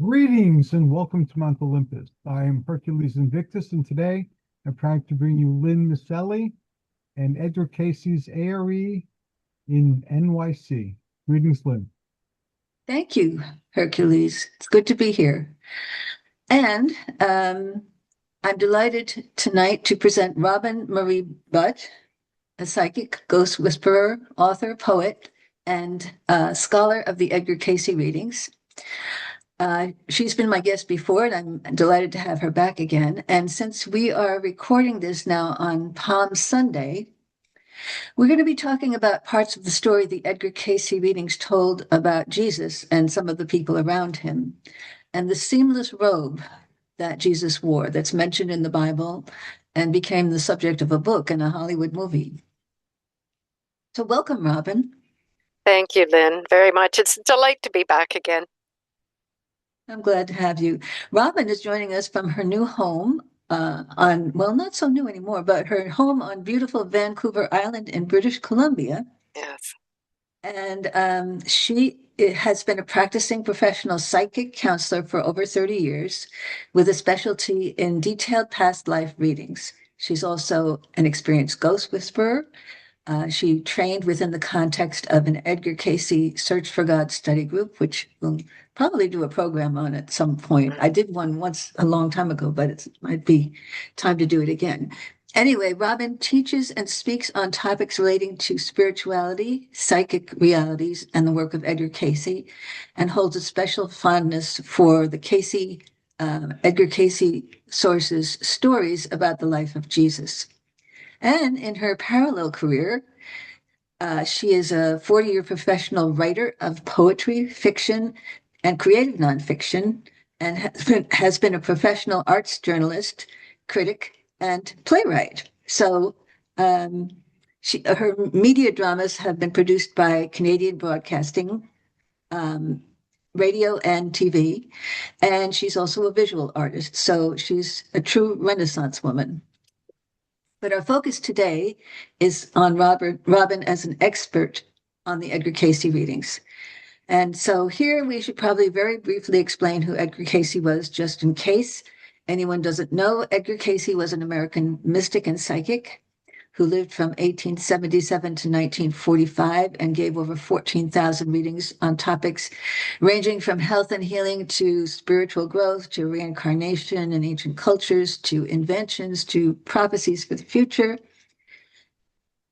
Greetings and welcome to Mount Olympus. I am Hercules Invictus, and today I'm proud to bring you Lynne MIceli and Edgar Casey's ARE in NYC. Greetings, Lynne. Thank you, Hercules. It's good to be here. And I'm delighted tonight to present Robyn Marie Butte, a psychic, ghost whisperer, author, poet, and scholar of the Edgar Cayce readings. She's been my guest before, and I'm delighted to have her back again. And since we are recording this now on Palm Sunday, we're going to be talking about parts of the story the Edgar Cayce readings told about Jesus and some of the people around him, and the seamless robe that Jesus wore that's mentioned in the Bible and became the subject of a book and a Hollywood movie. So welcome, Robyn. Thank you, Lynne, very much. It's a delight to be back again. I'm glad to have you. Robyn is joining us from her new home well, not so new anymore, but her home on beautiful Vancouver Island in British Columbia. Yes. And she has been a practicing professional psychic counselor for over 30 years with a specialty in detailed past life readings. She's also an experienced ghost whisperer. She trained within the context of an Edgar Cayce Search for God study group, which we'll probably do a program on at some point. I did one once a long time ago, but it might be time to do it again. Anyway, Robyn teaches and speaks on topics relating to spirituality, psychic realities, and the work of Edgar Cayce, and holds a special fondness for the Edgar Cayce sources' stories about the life of Jesus. And in her parallel career, she is a 40-year professional writer of poetry, fiction, and creative nonfiction, and has been a professional arts journalist, critic, and playwright. So her media dramas have been produced by Canadian Broadcasting, radio and TV, and she's also a visual artist. So she's a true Renaissance woman. But our focus today is on Robyn as an expert on the Edgar Cayce readings. And so here we should probably very briefly explain who Edgar Cayce was, just in case anyone doesn't know. Edgar Cayce was an American mystic and psychic who lived from 1877 to 1945 and gave over 14,000 readings on topics ranging from health and healing to spiritual growth to reincarnation in ancient cultures to inventions to prophecies for the future.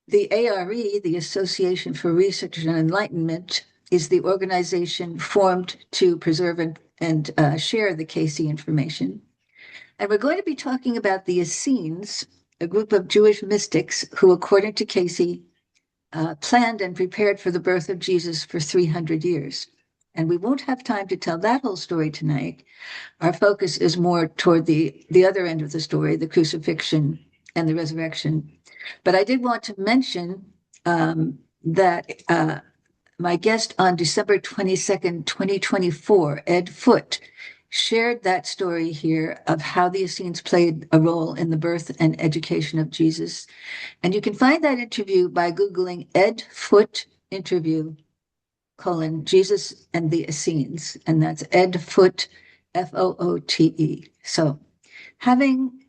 The ARE, the Association for Research and Enlightenment, is the organization formed to preserve and share the Cayce information. And we're going to be talking about the Essenes, a group of Jewish mystics who, according to Cayce, planned and prepared for the birth of Jesus for 300 years. And we won't have time to tell that whole story tonight. Our focus is more toward the other end of the story, the crucifixion and the resurrection. But I did want to mention that my guest on December 22nd, 2024, Ed Foote, shared that story here of how the Essenes played a role in the birth and education of Jesus. And you can find that interview by Googling Ed Foote interview, Jesus and the Essenes. And that's Ed Foote, Foote. So having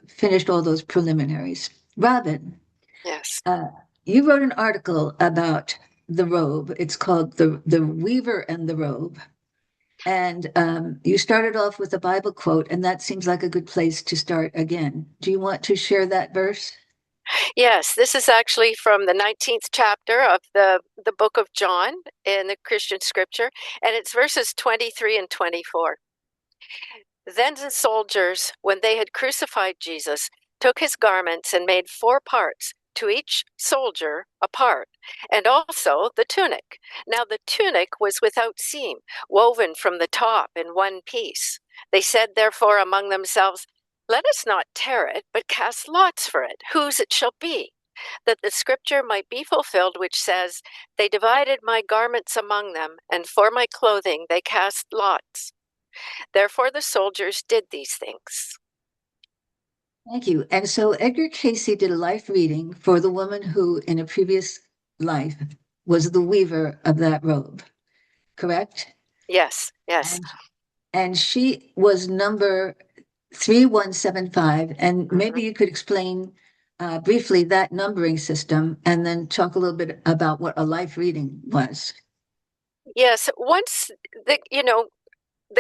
finished all those preliminaries, Robyn. Yes. You wrote an article about the robe. It's called The Weaver and the Robe. And you started off with a Bible quote, and that seems like a good place to start again. Do you want to share that verse? Yes, this is actually from the 19th chapter of the book of John in the Christian scripture, and it's verses 23 and 24. Then the soldiers, when they had crucified Jesus, took his garments and made 4 parts, to each soldier a part, and also the tunic. Now the tunic was without seam, woven from the top in one piece. They said therefore among themselves, "Let us not tear it, but cast lots for it, whose it shall be, that the scripture might be fulfilled, which says, They divided my garments among them, and for my clothing they cast lots." Therefore the soldiers did these things. Thank you. And so Edgar Cayce did a life reading for the woman who, in a previous life, was the weaver of that robe, correct? Yes, yes. and she was number 3175. And maybe you could explain briefly that numbering system and then talk a little bit about what a life reading was. Yes, once the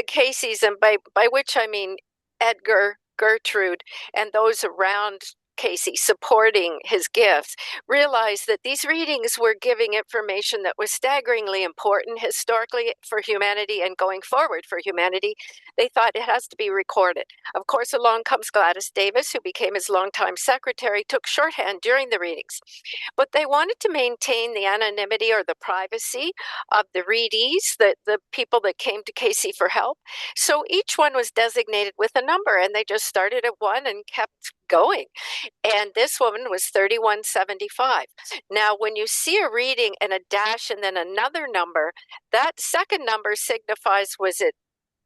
Caseys, and by which I mean Edgar, Gertrude, and those around Casey supporting his gifts, realized that these readings were giving information that was staggeringly important historically for humanity and going forward for humanity. They thought it has to be recorded. Of course, along comes Gladys Davis, who became his longtime secretary, took shorthand during the readings. But they wanted to maintain the anonymity or the privacy of the readees, the people that came to Casey for help. So each one was designated with a number, and they just started at 1 and kept going. And this woman was 3175. Now, when you see a reading and a dash and then another number, that second number signifies, was it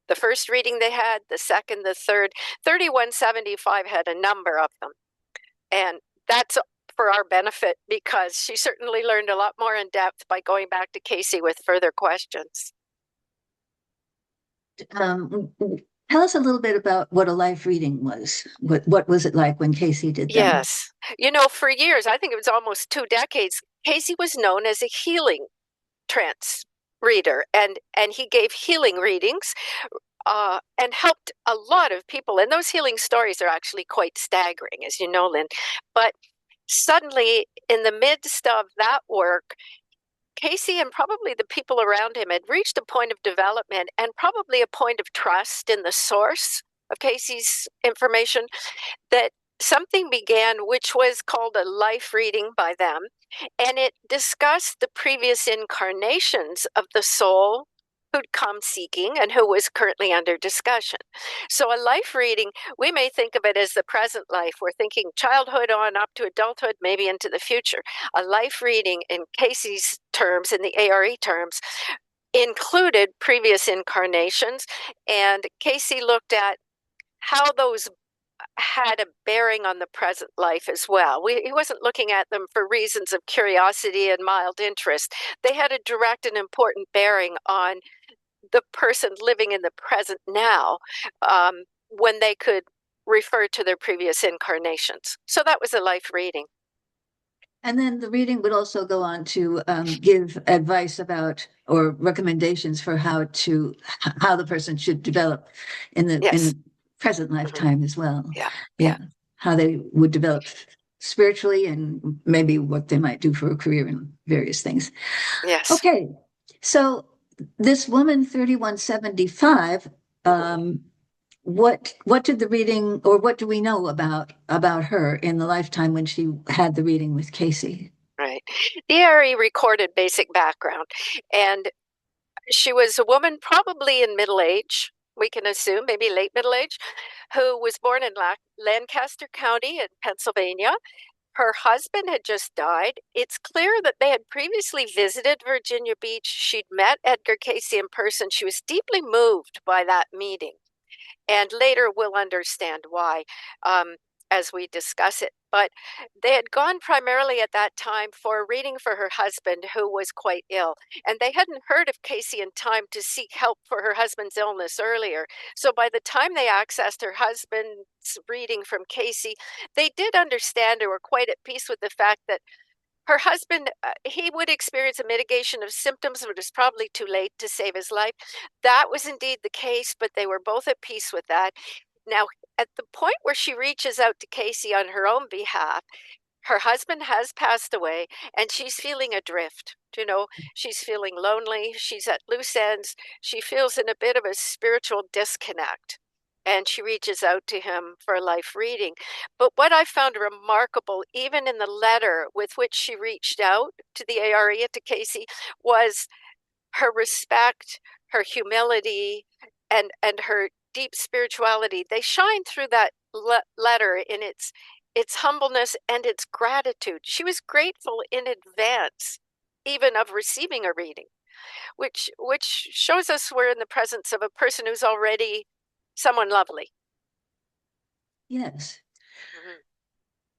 the first reading they had, the second, the third? 3175 had a number of them. And that's for our benefit, because she certainly learned a lot more in depth by going back to Casey with further questions. Tell us a little bit about what a life reading was. What was it like when Casey did that? Yes. For years, I think it was almost 2 decades, Casey was known as a healing trance reader, and he gave healing readings and helped a lot of people. And those healing stories are actually quite staggering, as you know, Lynn. But suddenly, in the midst of that work, Casey and probably the people around him had reached a point of development and probably a point of trust in the source of Casey's information, that something began which was called a life reading by them, and it discussed the previous incarnations of the soul who'd come seeking and who was currently under discussion. So a life reading, we may think of it as the present life. We're thinking childhood on up to adulthood, maybe into the future. A life reading, in Casey's terms, in the ARE terms, included previous incarnations, and Casey looked at how those had a bearing on the present life as well. He wasn't looking at them for reasons of curiosity and mild interest. They had a direct and important bearing on the person living in the present now, when they could refer to their previous incarnations. So that was a life reading. And then the reading would also go on to give advice about, or recommendations for how the person should develop in the present lifetime as well. Yeah. How they would develop spiritually, and maybe what they might do for a career in various things. Yes. Okay. So this woman, 3175, what did the reading, or what do we know about her in the lifetime when she had the reading with Casey? Right. The ARE recorded basic background, and she was a woman probably in middle age, we can assume, maybe late middle age, who was born in Lancaster County in Pennsylvania. Her husband had just died. It's clear that they had previously visited Virginia Beach. She'd met Edgar Casey in person. She was deeply moved by that meeting. And later we'll understand why as we discuss it. But they had gone primarily at that time for a reading for her husband, who was quite ill. And they hadn't heard of Casey in time to seek help for her husband's illness earlier. So by the time they accessed her husband's reading from Casey, they did understand, or were quite at peace with the fact that her husband, he would experience a mitigation of symptoms, but it was probably too late to save his life. That was indeed the case, but they were both at peace with that. Now, at the point where she reaches out to Casey on her own behalf, her husband has passed away, and she's feeling adrift. She's feeling lonely. She's at loose ends. She feels in a bit of a spiritual disconnect. And she reaches out to him for a life reading. But what I found remarkable, even in the letter with which she reached out to the ARE, to Casey, was her respect, her humility, and her deep spirituality. They shine through that letter in its humbleness and its gratitude. She was grateful in advance, even of receiving a reading, which shows us we're in the presence of a person who's already someone lovely. Yes.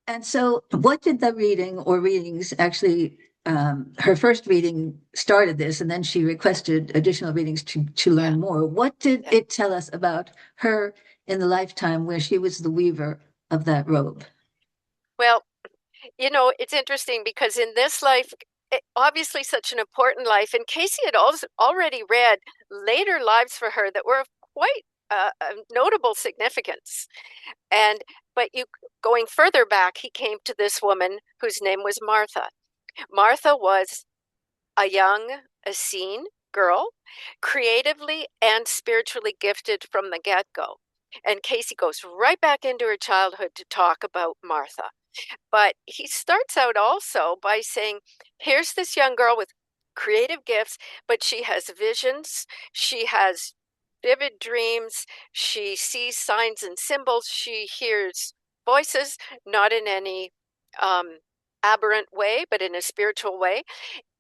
And so what did the reading or readings actually her first reading started this, and then she requested additional readings to learn more. What did it tell us about her in the lifetime where she was the weaver of that robe? Well, it's interesting because in this life, obviously such an important life, and CAYCE had also already read later lives for her that were of quite notable significance. But going further back, he came to this woman whose name was Martha. Martha was a young Essene girl, creatively and spiritually gifted from the get-go. And CAYCE goes right back into her childhood to talk about Martha. But he starts out also by saying, here's this young girl with creative gifts, but she has visions, she has vivid dreams, she sees signs and symbols, she hears voices, not in any aberrant way, but in a spiritual way.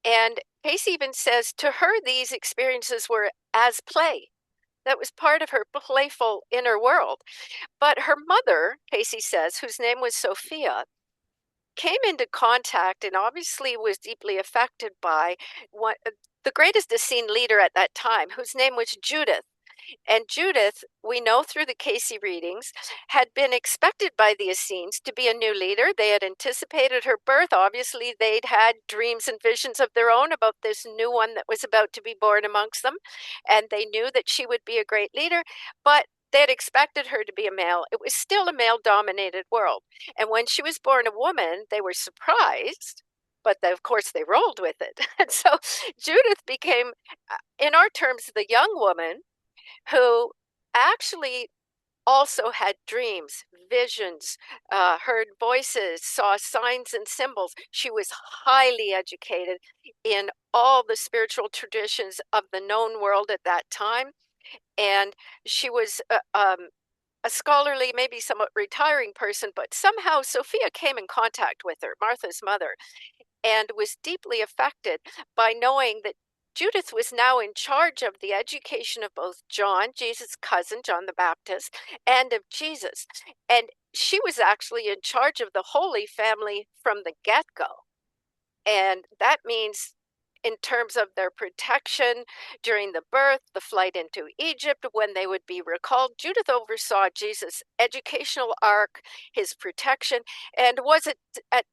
And CAYCE even says to her, these experiences were as play. That was part of her playful inner world. But her mother, CAYCE says, whose name was Sophia, came into contact and obviously was deeply affected by the greatest Essene leader at that time, whose name was Judith. And Judith, we know through the CAYCE readings, had been expected by the Essenes to be a new leader. They had anticipated her birth. Obviously, they'd had dreams and visions of their own about this new one that was about to be born amongst them. And they knew that she would be a great leader, but they had expected her to be a male. It was still a male-dominated world. And when she was born a woman, they were surprised, but of course they rolled with it. And so Judith became, in our terms, the young woman who actually also had dreams, visions, heard voices, saw signs and symbols. She was highly educated in all the spiritual traditions of the known world at that time. And she was a scholarly, maybe somewhat retiring person, but somehow Sophia came in contact with her, Martha's mother, and was deeply affected by knowing that Judith was now in charge of the education of both John, Jesus' cousin, John the Baptist, and of Jesus. And she was actually in charge of the Holy Family from the get-go. And that means in terms of their protection during the birth, the flight into Egypt, when they would be recalled, Judith oversaw Jesus' educational arc, his protection, and was at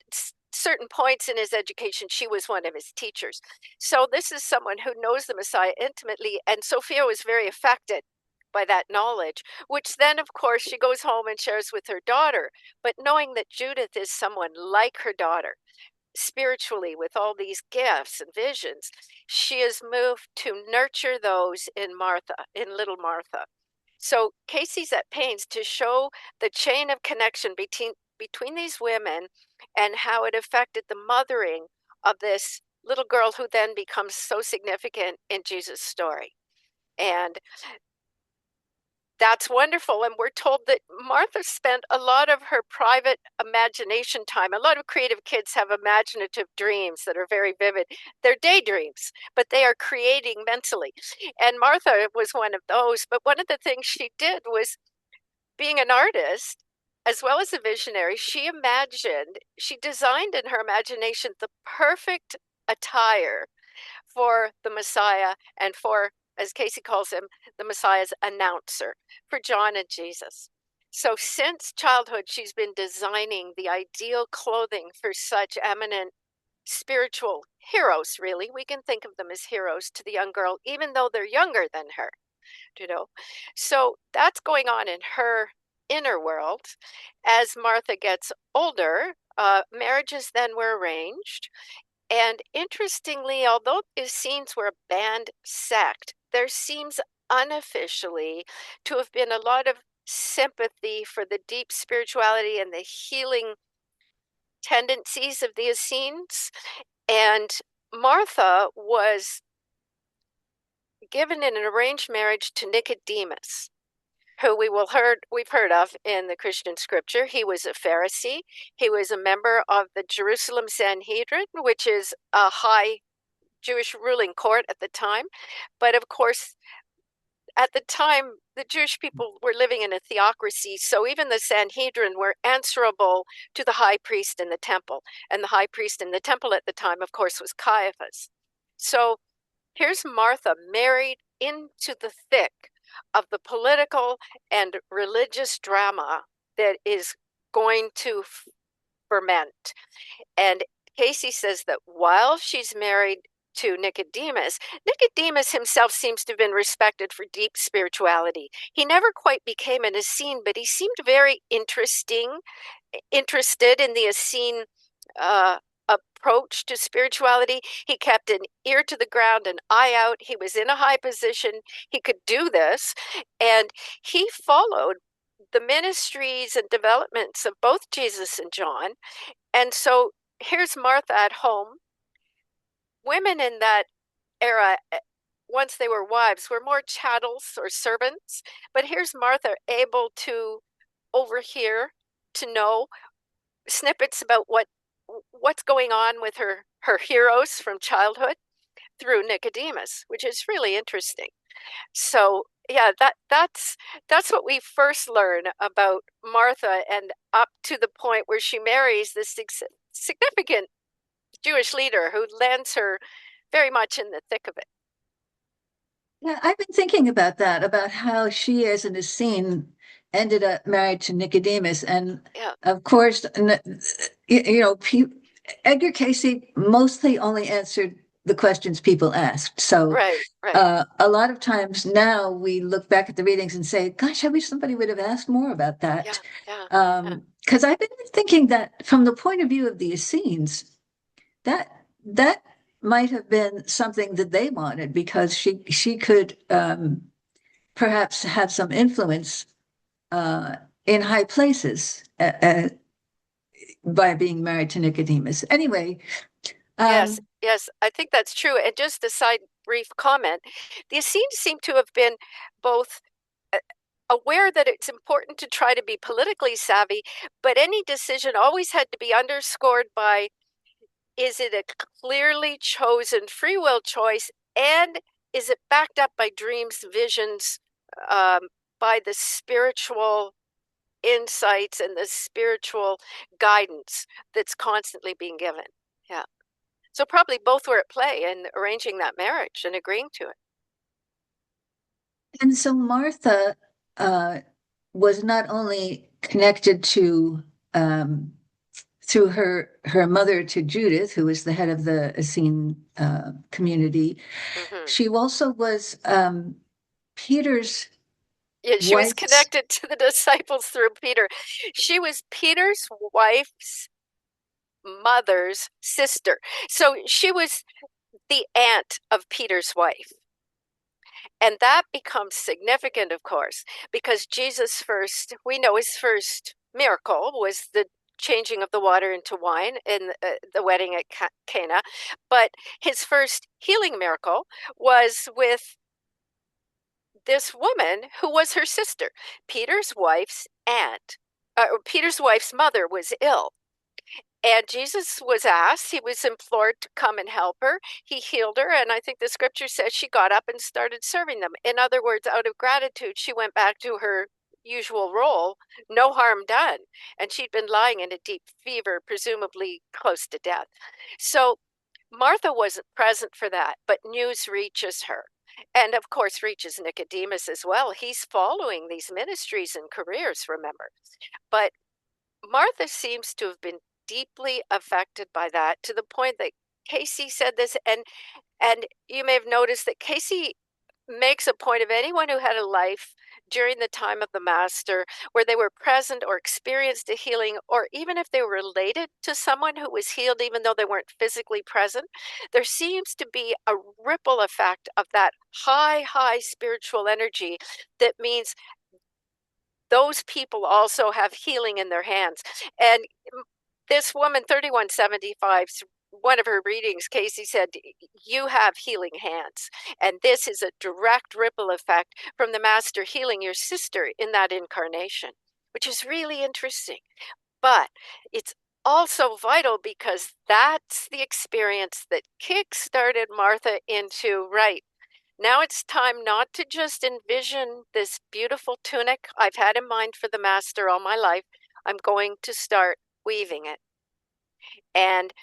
certain points in his education, she was one of his teachers. So this is someone who knows the Messiah intimately, and Sophia was very affected by that knowledge, which then, of course, she goes home and shares with her daughter. But knowing that Judith is someone like her daughter, spiritually, with all these gifts and visions, she is moved to nurture those in Martha, in little Martha. So CAYCE's at pains to show the chain of connection between these women and how it affected the mothering of this little girl who then becomes so significant in Jesus' story. And that's wonderful. And we're told that Martha spent a lot of her private imagination time. A lot of creative kids have imaginative dreams that are very vivid. They're daydreams, but they are creating mentally. And Martha was one of those. But one of the things she did was, being an artist, as well as a visionary, she designed in her imagination the perfect attire for the Messiah and for, as CAYCE calls him, the Messiah's announcer, for John and Jesus. So since childhood, she's been designing the ideal clothing for such eminent spiritual heroes, really. We can think of them as heroes to the young girl, even though they're younger than her, So that's going on in her inner world. As Martha gets older, marriages then were arranged. And interestingly, although these scenes were a banned sect, there seems unofficially to have been a lot of sympathy for the deep spirituality and the healing tendencies of the Essenes. And Martha was given in an arranged marriage to Nicodemus, who we've heard of in the Christian scripture. He was a Pharisee. He was a member of the Jerusalem Sanhedrin, which is a high Jewish ruling court at the time. But of course, at the time, the Jewish people were living in a theocracy, so even the Sanhedrin were answerable to the high priest in the temple. And the high priest in the temple at the time, of course, was Caiaphas. So here's Martha married into the thick of the political and religious drama that is going to ferment. And CAYCE says that while she's married to Nicodemus, Nicodemus himself seems to have been respected for deep spirituality. He never quite became an Essene, but he seemed very interested in the Essene approach to spirituality. He kept an ear to the ground, an eye out. He was in a high position. He could do this. And he followed the ministries and developments of both Jesus and John. And so here's Martha at home. Women in that era, once they were wives, were more chattels or servants. But here's Martha able to overhear, to know snippets about what's going on with her heroes from childhood through Nicodemus, which is really interesting. So yeah, that's what we first learn about Martha, and up to the point where she marries this significant Jewish leader who lands her very much in the thick of it. Yeah, I've been thinking about that, about how she, as an Essene, ended up married to Nicodemus. And Yeah. of course, Edgar CAYCE mostly only answered the questions people asked. So Right. a lot of times now we look back at the readings and say, gosh, I wish somebody would have asked more about that. Yeah. Because I've been thinking that from the point of view of the Essenes, that might have been something that they wanted, because she could perhaps have some influence in high places by being married to Nicodemus. Anyway. Yes, I think that's true. And just a side brief comment, the Essenes seem to have been both aware that it's important to try to be politically savvy, but any decision always had to be underscored by, is it a clearly chosen free will choice, and is it backed up by dreams, visions, by the spiritual insights and the spiritual guidance that's constantly being given? Yeah. So probably both were at play in arranging that marriage and agreeing to it. And so Martha was not only connected to through her mother to Judith, who was the head of the Essene community. Mm-hmm. She also was Peter's. Yeah, she was connected to the disciples through Peter. She was Peter's wife's mother's sister. So she was the aunt of Peter's wife. And that becomes significant, of course, because we know his first miracle was the changing of the water into wine in the wedding at Cana. But his first healing miracle was with this woman who was her sister. Peter's wife's mother was ill. And Jesus was asked, he was implored to come and help her. He healed her. And I think the scripture says she got up and started serving them. In other words, out of gratitude, she went back to her usual role, no harm done. And she'd been lying in a deep fever, presumably close to death. So Martha wasn't present for that, but news reaches her. And of course, reaches Nicodemus as well. He's following these ministries and careers, remember. But Martha seems to have been deeply affected by that, to the point that CAYCE said this, and you may have noticed that CAYCE makes a point of anyone who had a life during the time of the Master where they were present or experienced a healing, or even if they were related to someone who was healed even though they weren't physically present, there seems to be a ripple effect of that high spiritual energy that means those people also have healing in their hands. And this woman, 3175's one of her readings, CAYCE said, you have healing hands. And this is a direct ripple effect from the Master healing your sister in that incarnation, which is really interesting. But it's also vital because that's the experience that kick-started Martha into, right, Now it's time not to just envision this beautiful tunic I've had in mind for the master all my life. I'm going to start weaving it. And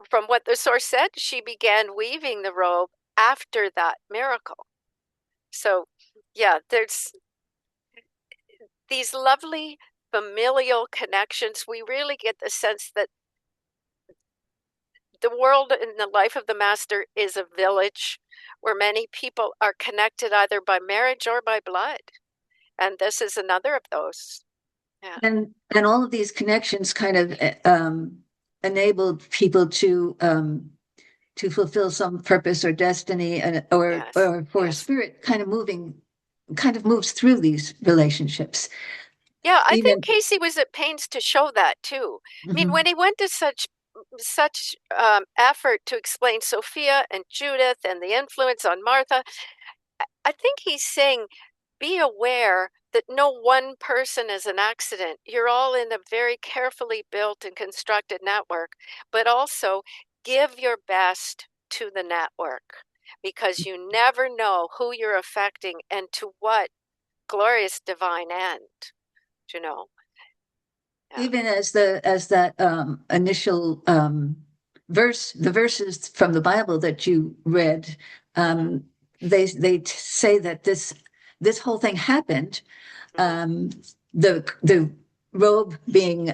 from what the source said, she began weaving the robe after that miracle. So, yeah, there's these lovely familial connections. We really get the sense that the world in the life of the master is a village where many people are connected either by marriage or by blood. And this is another of those. Yeah. And all of these connections kind of enabled people to fulfill some purpose or destiny, or for a spirit kind of moves through these relationships. Yeah, I think CAYCE was at pains to show that too. I mean, when he went to such effort to explain Sophia and Judith and the influence on Martha, I think he's saying, be aware that no one person is an accident. You're all in a very carefully built and constructed network, but also give your best to the network, because you never know who you're affecting and to what glorious divine end, you know. Yeah. Even as that initial the verses from the Bible that you read, they say that this whole thing happened. The robe being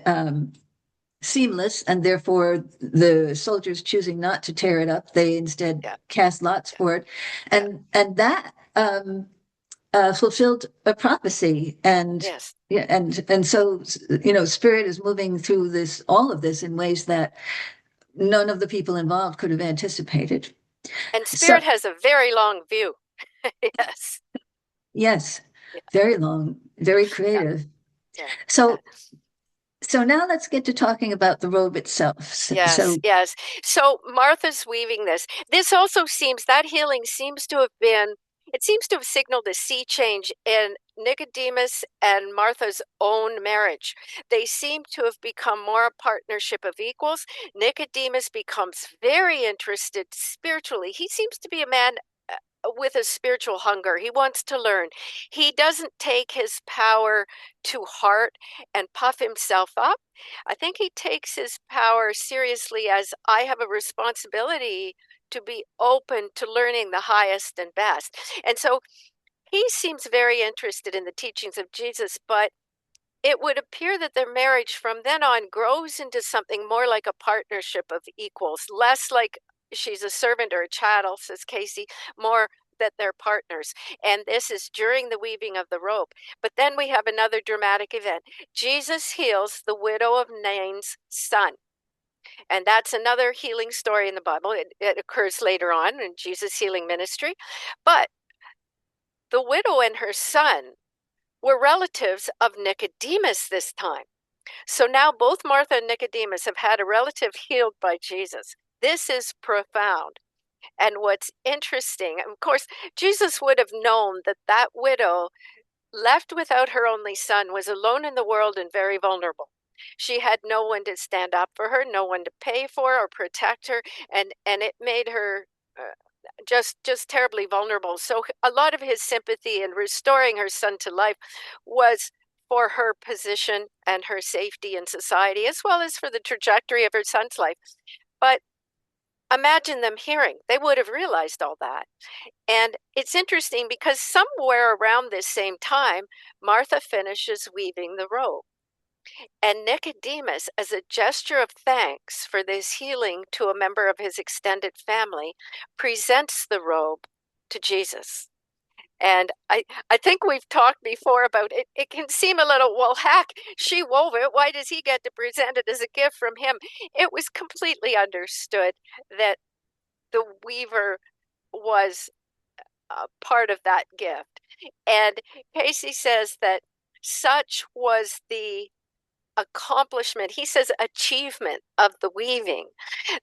seamless, and therefore the soldiers choosing not to tear it up, they instead cast lots for it, and that fulfilled a prophecy, and and so spirit is moving through all of this in ways that none of the people involved could have anticipated. And spirit has a very long view. Yes, very long, very creative. So now let's get to talking about the robe itself. Yes. So Martha's weaving this. This also seems, that healing seems to have signaled a sea change in Nicodemus and Martha's own marriage. They seem to have become more a partnership of equals. Nicodemus becomes very interested spiritually. He seems to be a man with a spiritual hunger. He wants to learn. He doesn't take his power to heart and puff himself up. I think he takes his power seriously as, I have a responsibility to be open to learning the highest and best. And so he seems very interested in the teachings of Jesus, but it would appear that their marriage from then on grows into something more like a partnership of equals, less like she's a servant or a chattel, says CAYCE, more that they're partners. And this is during the weaving of the robe. But then we have another dramatic event. Jesus heals the widow of Nain's son. And that's another healing story in the Bible. It occurs later on in Jesus' healing ministry. But the widow and her son were relatives of Nicodemus this time. So now both Martha and Nicodemus have had a relative healed by Jesus. This is profound. And what's interesting, of course, Jesus would have known that that widow, left without her only son, was alone in the world and very vulnerable. She had no one to stand up for her, no one to pay for or protect her, and it made her just terribly vulnerable. So a lot of his sympathy in restoring her son to life was for her position and her safety in society, as well as for the trajectory of her son's life. But imagine them hearing. They would have realized all that. And it's interesting because somewhere around this same time, Martha finishes weaving the robe. And Nicodemus, as a gesture of thanks for this healing to a member of his extended family, presents the robe to Jesus. And I think we've talked before about it. It can seem a little, well, heck, she wove it. Why does he get to present it as a gift from him? It was completely understood that the weaver was a part of that gift. And CAYCE says that such was the accomplishment, he says achievement, of the weaving,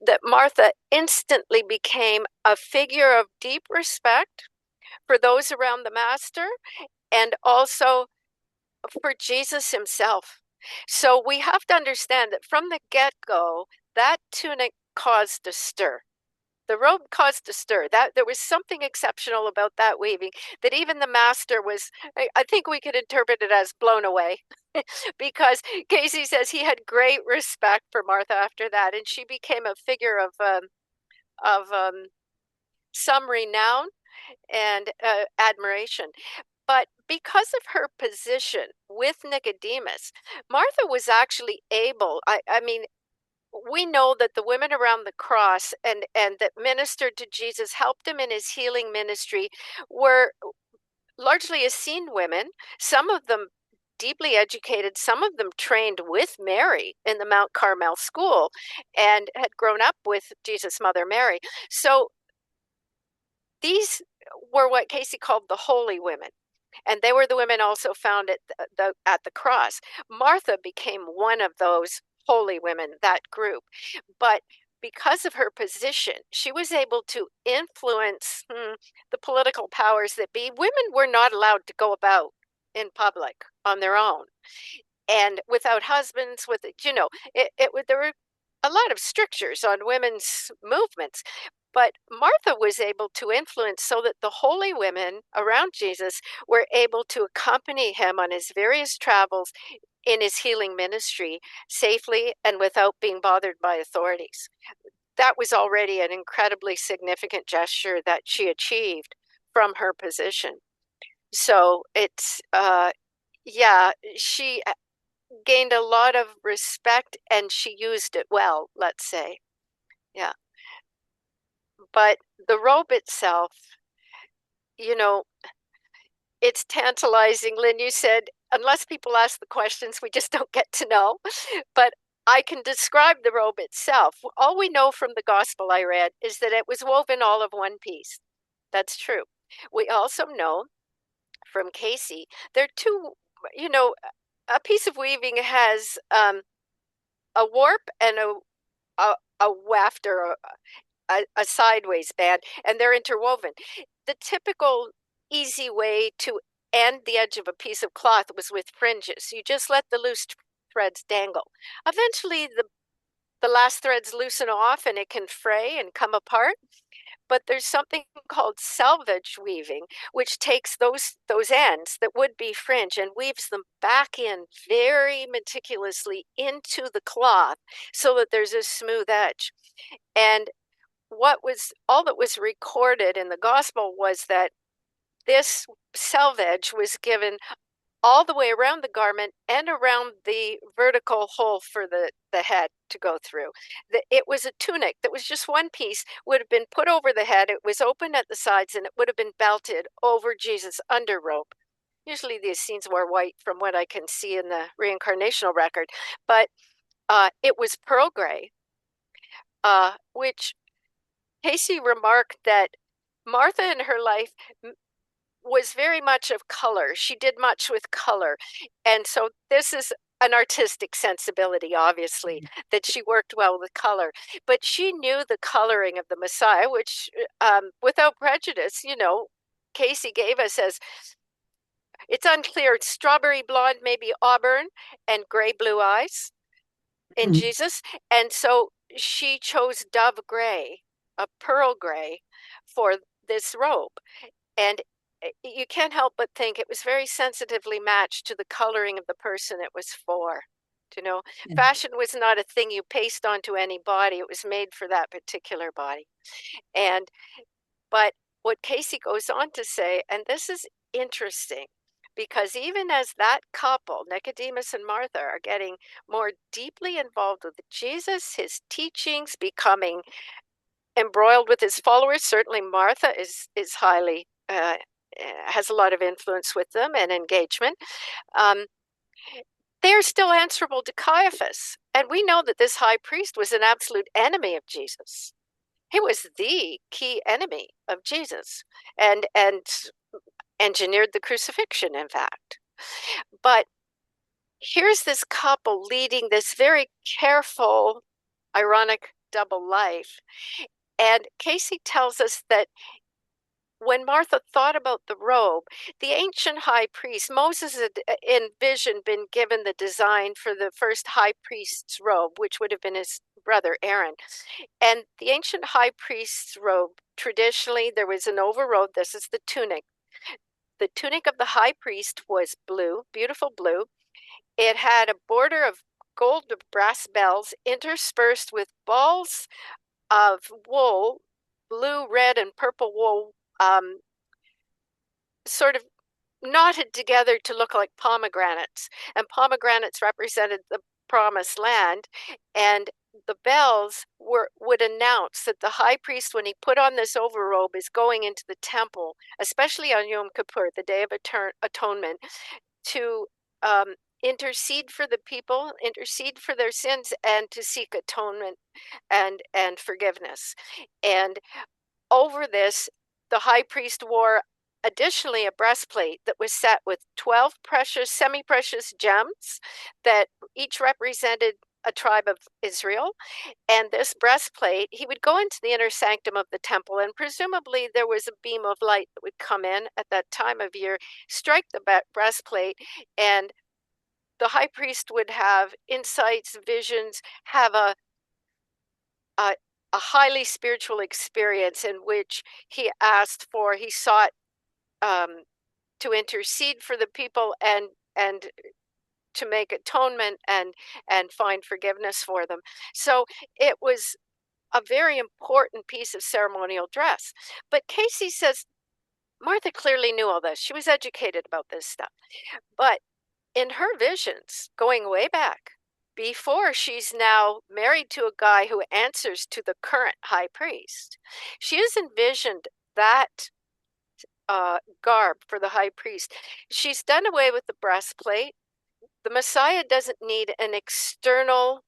that Martha instantly became a figure of deep respect for those around the master and also for Jesus himself. So we have to understand that from the get-go, that tunic caused a stir. The robe caused a stir. That there was something exceptional about that weaving that even the master was, I think we could interpret it as blown away. Because CAYCE says he had great respect for Martha after that, and she became a figure of some renown and admiration. But because of her position with Nicodemus, Martha was actually able, I mean, we know that the women around the cross and that ministered to Jesus, helped him in his healing ministry, were largely Essene women, some of them deeply educated, some of them trained with Mary in the Mount Carmel school and had grown up with Jesus' mother Mary. So these were what CAYCE called the holy women. And they were the women also found at the cross. Martha became one of those holy women, that group. But because of her position, she was able to influence the political powers that be. Women were not allowed to go about in public on their own and without husbands. There were a lot of strictures on women's movements. But Martha was able to influence so that the holy women around Jesus were able to accompany him on his various travels in his healing ministry safely and without being bothered by authorities. That was already an incredibly significant gesture that she achieved from her position. So it's, she gained a lot of respect and she used it well, let's say. Yeah. But the robe itself, it's tantalizing. Lynne, you said, unless people ask the questions, we just don't get to know. But I can describe the robe itself. All we know from the gospel I read is that it was woven all of one piece. That's true. We also know from CAYCE, there are two, a piece of weaving has a warp and a weft or a sideways band, and they're interwoven. The typical easy way to end the edge of a piece of cloth was with fringes. You just let the loose threads dangle. Eventually, the last threads loosen off and it can fray and come apart. But there's something called selvage weaving, which takes those ends that would be fringe and weaves them back in very meticulously into the cloth so that there's a smooth edge. And all that was recorded in the gospel was that this selvage was given all the way around the garment and around the vertical hole for the head to go through. It was a tunic that was just one piece, would have been put over the head. It was open at the sides and it would have been belted over Jesus' underrobe. Usually the Essenes wore white from what I can see in the reincarnational record, but it was pearl gray, which CAYCE remarked that Martha in her life was very much of color. She did much with color. And so this is an artistic sensibility, obviously, that she worked well with color. But she knew the coloring of the Messiah, which without prejudice, CAYCE gave us as, it's unclear, it's strawberry blonde, maybe auburn, and gray blue eyes in Jesus. And so she chose dove gray, a pearl gray, for this robe. And you can't help but think it was very sensitively matched to the coloring of the person it was for. Fashion was not a thing you paste onto any body. It was made for that particular body. But what CAYCE goes on to say, and this is interesting, because even as that couple, Nicodemus and Martha, are getting more deeply involved with Jesus, his teachings, becoming embroiled with his followers, certainly Martha is highly has a lot of influence with them and engagement. They are still answerable to Caiaphas. And we know that this high priest was an absolute enemy of Jesus. He was the key enemy of Jesus and engineered the crucifixion, in fact. But here's this couple leading this very careful, ironic double life. And CAYCE tells us that when Martha thought about the robe, the ancient high priest, Moses had in vision been given the design for the first high priest's robe, which would have been his brother, Aaron. And the ancient high priest's robe, traditionally, there was an overrobe. This is the tunic. The tunic of the high priest was blue, beautiful blue. It had a border of gold brass bells interspersed with balls of wool, blue, red, and purple wool, sort of knotted together to look like pomegranates. And pomegranates represented the promised land. And the bells would announce that the high priest, when he put on this overrobe, is going into the temple, especially on Yom Kippur, the Day of Atonement, to intercede for the people, intercede for their sins, and to seek atonement and forgiveness. And over this, the high priest wore additionally a breastplate that was set with 12 precious, semi-precious gems that each represented a tribe of Israel. And this breastplate, he would go into the inner sanctum of the temple, and presumably there was a beam of light that would come in at that time of year, strike the breastplate, and the high priest would have insights, visions, have a highly spiritual experience in which he sought to intercede for the people and to make atonement and find forgiveness for them. So it was a very important piece of ceremonial dress. But CAYCE says Martha clearly knew all this. She was educated about this stuff. But in her visions, going way back, before she's now married to a guy who answers to the current high priest, she has envisioned that garb for the high priest. She's done away with the breastplate. The Messiah doesn't need an external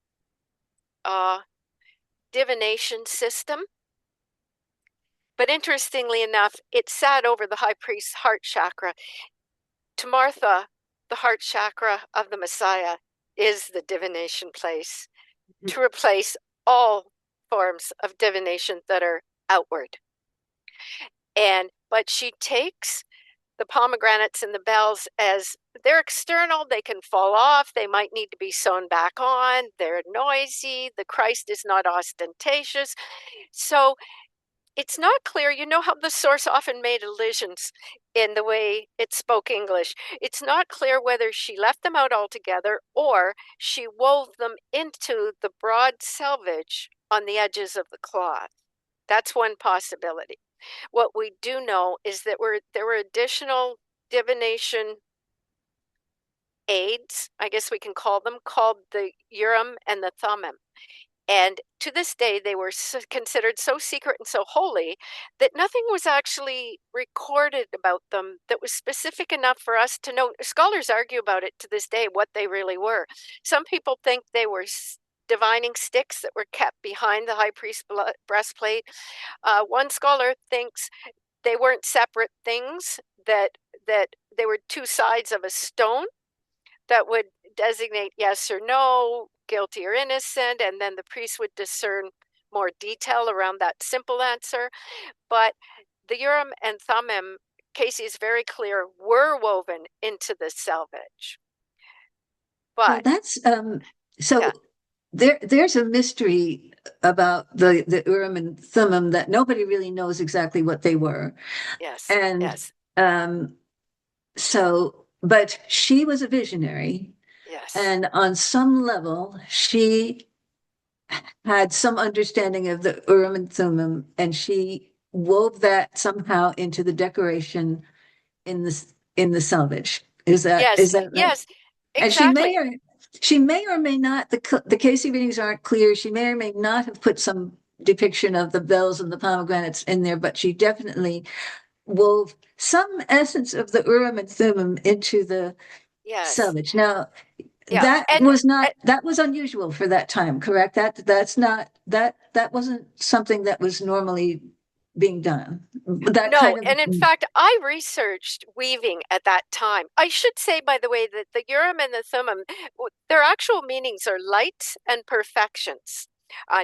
divination system. But interestingly enough, it sat over the high priest's heart chakra. To Martha, the heart chakra of the Messiah is the divination place to replace all forms of divination that are outward. But she takes the pomegranates and the bells as they're external, they can fall off, they might need to be sewn back on, they're noisy, the Christ is not ostentatious. So it's not clear. You know how the source often made allusions in the way it spoke English. It's not clear whether she left them out altogether or she wove them into the broad selvage on the edges of the cloth. That's one possibility. What we do know is that there were additional divination aids, I guess we can call them, called the Urim and the Thummim. And to this day, they were considered so secret and so holy that nothing was actually recorded about them that was specific enough for us to know. Scholars argue about it to this day, what they really were. Some people think they were divining sticks that were kept behind the high priest's breastplate. One scholar thinks they weren't separate things, that they were two sides of a stone that would designate yes or no, guilty or innocent, and then the priest would discern more detail around that simple answer. But the Urim and Thummim, CAYCE is very clear, were woven into the selvage. But well, that's so yeah. There's a mystery about the Urim and Thummim that nobody really knows exactly what they were. Yes. And yes. But she was a visionary. Yes. And on some level, she had some understanding of the Urim and Thummim, and she wove that somehow into the decoration in the selvage. Is that yes? Is that right? Yes, exactly. And she may or may not. The CAYCE readings aren't clear. She may or may not have put some depiction of the bells and the pomegranates in there, but she definitely wove some essence of the Urim and Thummim into the selvage. Now, that was unusual for that time, correct? That wasn't something that was normally being done. And in fact, I researched weaving at that time. I should say, by the way, that the Urim and the Thummim, their actual meanings are lights and perfections.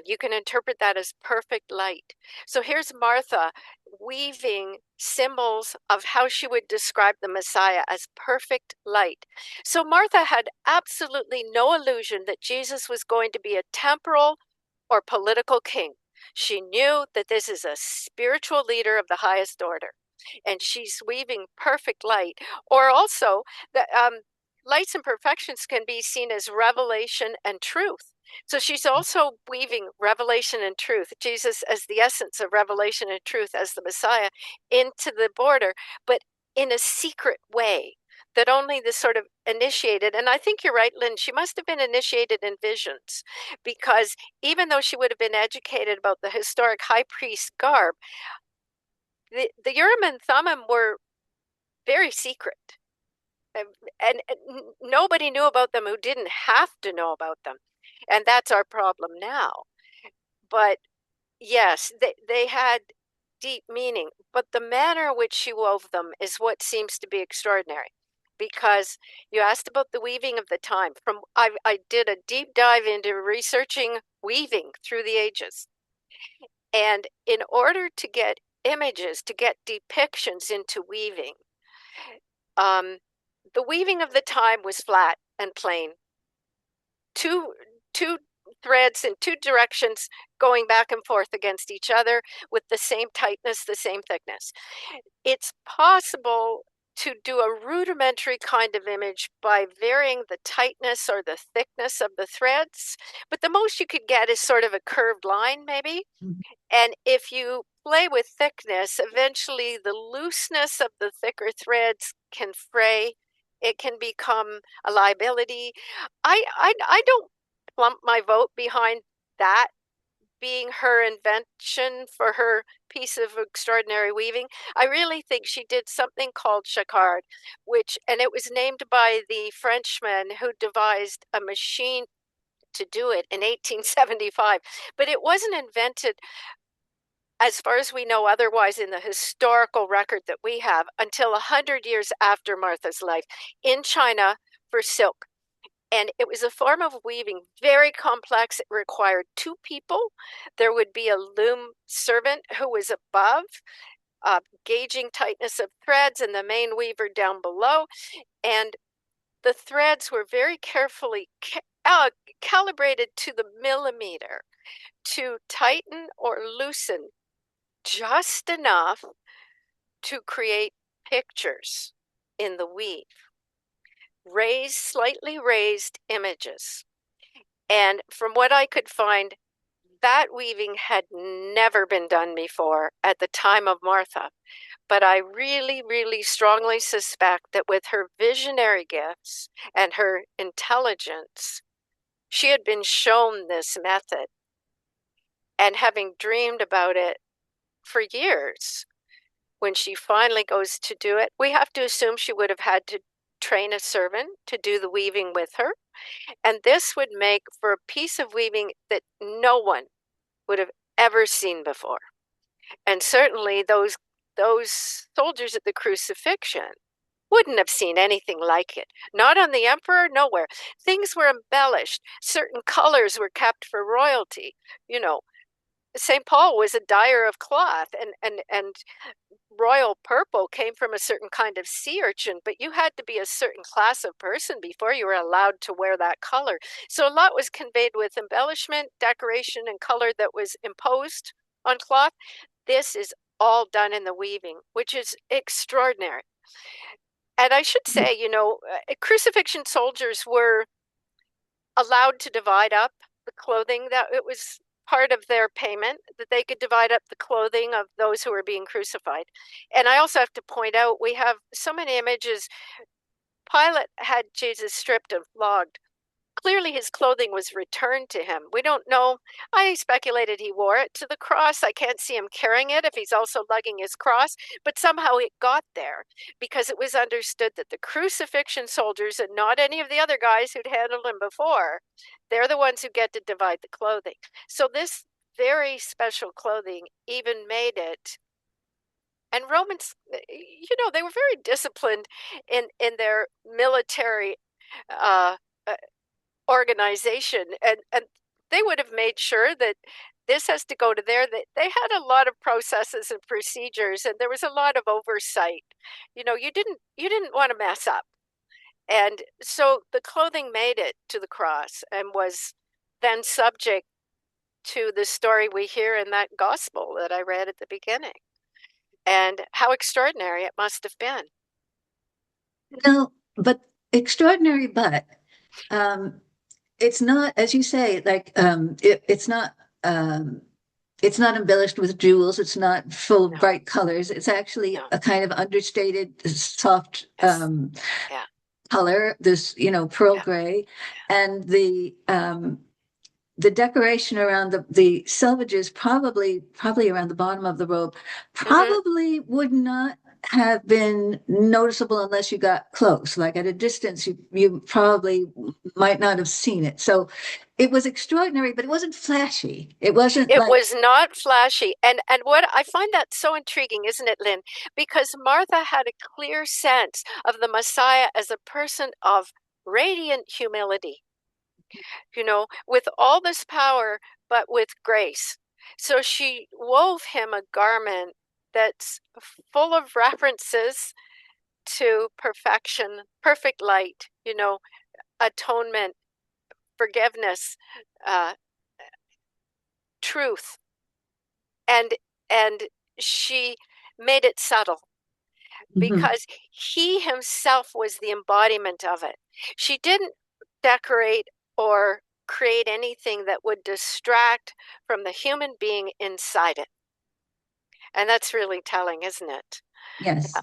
You can interpret that as perfect light. So here's Martha weaving symbols of how she would describe the Messiah as perfect light. So Martha had absolutely no illusion that Jesus was going to be a temporal or political king. She knew that this is a spiritual leader of the highest order, and she's weaving perfect light. Or also, the lights and perfections can be seen as revelation and truth. So she's also weaving revelation and truth, Jesus as the essence of revelation and truth, as the Messiah, into the border, but in a secret way that only the sort of initiated. And I think you're right, Lynn, she must have been initiated in visions, because even though she would have been educated about the historic high priest garb, the Urim and Thummim were very secret. And nobody knew about them who didn't have to know about them. And that's our problem now. But yes, they had deep meaning, but the manner in which she wove them is what seems to be extraordinary. Because you asked about the weaving of the time. I did a deep dive into researching weaving through the ages. And in order to get images, to get depictions into weaving, the weaving of the time was flat and plain. Two threads in two directions going back and forth against each other with the same tightness, the same thickness. It's possible to do a rudimentary kind of image by varying the tightness or the thickness of the threads, but the most you could get is sort of a curved line, maybe. Mhm. And if you play with thickness, eventually the looseness of the thicker threads can fray. It can become a liability. I don't plump my vote behind that being her invention for her piece of extraordinary weaving. I really think she did something called jacquard, and it was named by the Frenchman who devised a machine to do it in 1875. But it wasn't invented, as far as we know otherwise in the historical record that we have, until 100 years after Martha's life in China for silk. And it was a form of weaving, very complex. It required two people. There would be a loom servant who was above, gauging tightness of threads, and the main weaver down below. And the threads were very carefully calibrated to the millimeter to tighten or loosen just enough to create pictures in the weave. Slightly raised images. And from what I could find, that weaving had never been done before at the time of Martha. But I really, really strongly suspect that with her visionary gifts and her intelligence, she had been shown this method. And having dreamed about it for years, when she finally goes to do it, we have to assume she would have had to train a servant to do the weaving with her. And this would make for a piece of weaving that no one would have ever seen before. And certainly those soldiers at the crucifixion wouldn't have seen anything like it. Not on the emperor, nowhere. Things were embellished. Certain colors were kept for royalty. You know, St. Paul was a dyer of cloth, and royal purple came from a certain kind of sea urchin, but you had to be a certain class of person before you were allowed to wear that color. So a lot was conveyed with embellishment, decoration, and color that was imposed on cloth. This is all done in the weaving, which is extraordinary. And I should say, crucifixion soldiers were allowed to divide up the clothing. That it was part of their payment, that they could divide up the clothing of those who were being crucified. And I also have to point out, we have so many images. Pilate had Jesus stripped and flogged. Clearly his clothing was returned to him. We don't know. I speculated he wore it to the cross. I can't see him carrying it if he's also lugging his cross, but somehow it got there because it was understood that the crucifixion soldiers, and not any of the other guys who'd handled him before, they're the ones who get to divide the clothing. So this very special clothing even made it. And Romans, they were very disciplined in their military organization, and they would have made sure that this has to go to there. That they had a lot of processes and procedures, and there was a lot of oversight. You didn't want to mess up. And so the clothing made it to the cross and was then subject to the story we hear in that gospel that I read at the beginning. And how extraordinary it must have been. No, but extraordinary, but it's not, as you say, like it's not embellished with jewels. It's not full of No, bright colors. It's actually no. a kind of understated, soft Yes. Yeah. color. This, pearl Yeah. gray, and the decoration around the selvages, probably around the bottom of the robe, Hmm. probably would not have been noticeable unless you got close. Like at a distance, you probably might not have seen it. So it was extraordinary, but it wasn't flashy. It wasn't It like, was not flashy. And what I find that so intriguing, isn't it, Lynn? Because Martha had a clear sense of the Messiah as a person of radiant humility, with all this power, but with grace. So she wove him a garment that's full of references to perfection, perfect light, atonement, forgiveness, uh, truth, and and she made it subtle mhm. because he himself was the embodiment of it. She didn't decorate or create anything that would distract from the human being inside it. And that's really telling, isn't it? Yeah. Yes.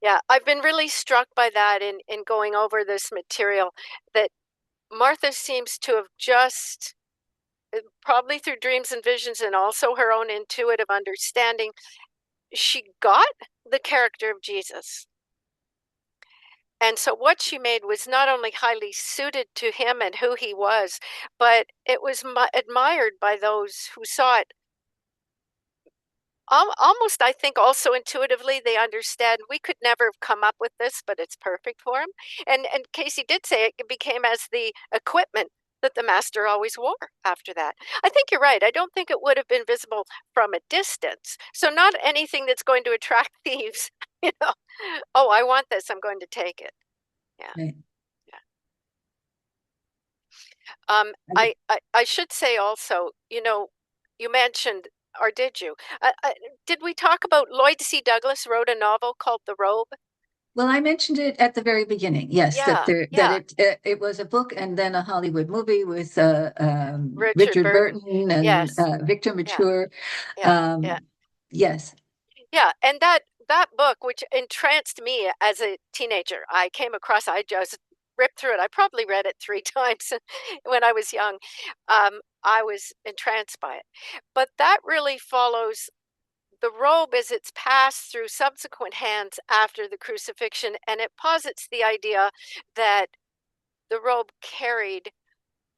Yeah, I've been really struck by that in going over this material, that Martha seems to have just, probably through dreams and visions and also her own intuitive understanding, she got the character of Jesus. And so what she made was not only highly suited to him and who he was, but it was admired by those who saw it. Almost, I think, also intuitively, they understand we could never have come up with this, but it's perfect for him. And CAYCE did say it became as the equipment that the master always wore after that. I think you're right. I don't think it would have been visible from a distance. So not anything that's going to attract thieves, you know. Oh, I want this, I'm going to take it. Yeah. Right. I should say also, you mentioned, or did you? Did we talk about Lloyd C. Douglas wrote a novel called The Robe? Well, I mentioned it at the very beginning. Yes, that Yeah, there that yeah. it was a book and then a Hollywood movie with Richard Richard Burton. Burton and Yes. Victor Yeah, Mature. yeah, yeah, Um, yes, yeah. And that book, which entranced me as a teenager, I just ripped through it. I probably read it 3 times when I was young. I was entranced by it. But that really follows the robe as it's passed through subsequent hands after the crucifixion, and it posits the idea that the robe carried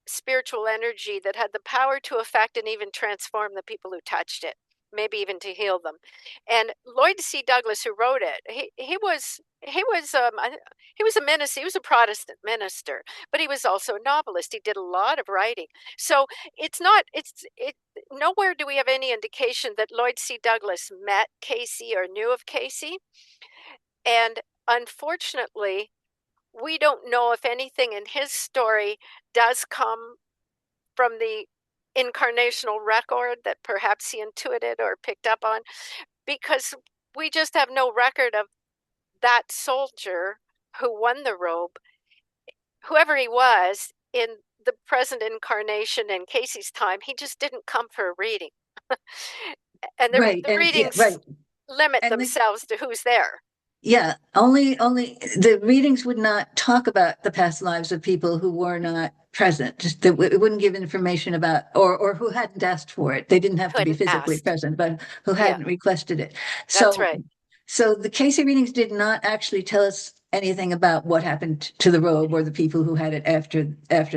spiritual energy that had the power to affect and even transform the people who touched it, maybe even to heal them. And Lloyd C. Douglas, who wrote it, he was a minister. He was a Protestant minister, but he was also a novelist. He did a lot of writing. So it's not it's it nowhere do we have any indication that Lloyd C. Douglas met CAYCE or knew of CAYCE. And unfortunately, we don't know if anything in his story does come from the incarnational record that perhaps he intuited or picked up on, because we just have no record of that soldier who won the robe, whoever he was in the present incarnation in CAYCE's time. He just didn't come for a reading. And right, the and yeah, readings right, limit and themselves to who's there. yeah, only the readings would not talk about the past lives of people who were not present. Just that it wouldn't give information about or who hadn't asked for it. They didn't have to be Couldn't physically ask. present, but who Yeah, hadn't requested it. that's So right. so the CAYCE readings did not actually tell us anything about what happened to the robe or the people who had it after